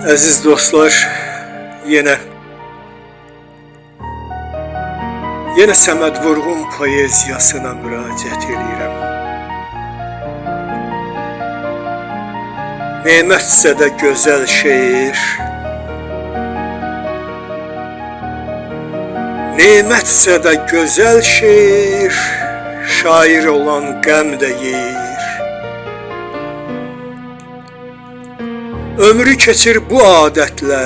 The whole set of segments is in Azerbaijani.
Əziz dostlar, yenə Səməd Vurğun poeziyasına müraciət edirəm. Nemətsə də gözəl şeir, nemətsə də gözəl şeir, şair olan qəm də yeyir. Ömrü keçir bu adətlə,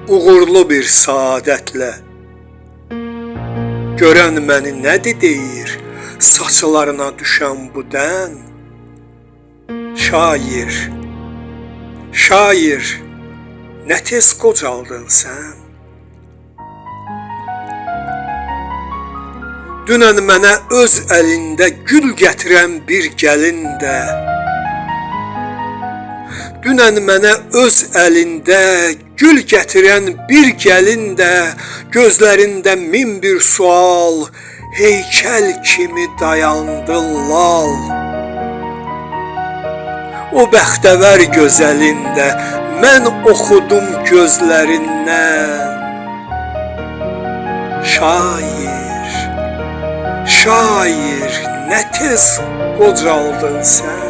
uğurlu bir saadətlə. Görən məni nədir deyir, saçlarına düşən bu dən. Şair, şair, nə tez qocaldın sən. Dünən mənə öz əlində gül gətirən bir gəlin də, dünən mənə öz əlində gül gətirən bir gəlin də, gözlərində min bir sual, heykəl kimi dayandı lal. O bəxtəvər gözəlində mən oxudum gözlərindən. Şair, şair, nə tez qocaldın sən.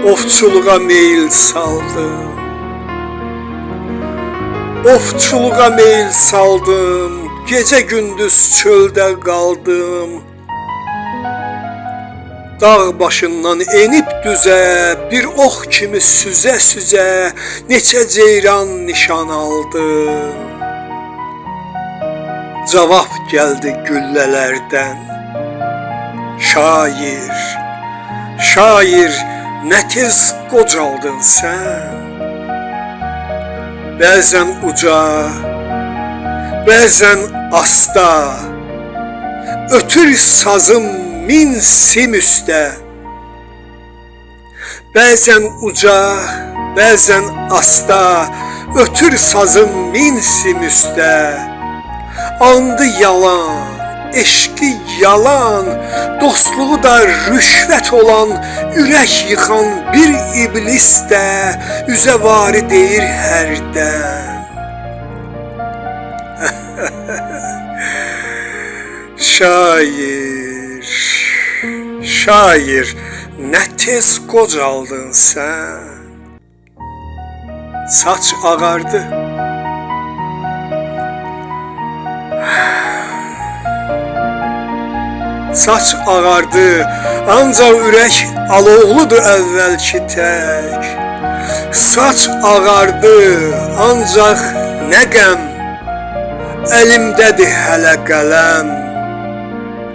Ovçuluğa meyil saldım, ovçuluğa meyil saldım, gecə gündüz çöldə qaldım. Dağ başından enib düzə, bir ox kimi süzə-süzə, neçə ceyran nişan aldım. Cavab gəldi güllələrdən. Şair, şair, nə tez qocaldın sən. Bəzən uca, bəzən asta, ötür sazım min sim üstə. Bəzən uca, bəzən asta, ötür sazım min sim üstə. Andı yalan, eşqi yalan, dostluğu da rüşvət olan, ürək yıxan bir iblis də üzə vari deyir hərdən. Şair, şair, nə tez qocaldın sən. Saç ağardı, saç ağardı, ancaq ürək alovludur əvvəlki tək. Saç ağardı, ancaq nə qəm, əlimdədir hələ qələm.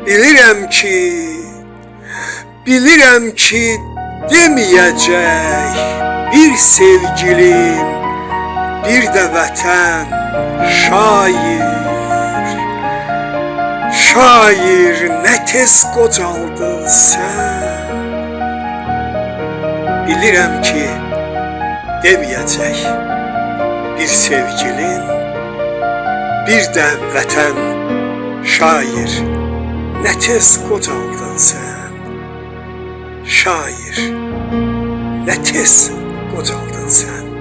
Bilirəm ki, deməyəcək bir sevgilim, bir də vətən. Şair, şair, nə tez qocaldın sən. Bilirəm ki, deməyəcək bir sevgilim, bir də vətən. Şair, nə tez qocaldın sən. Şair, nə tez qocaldın sən.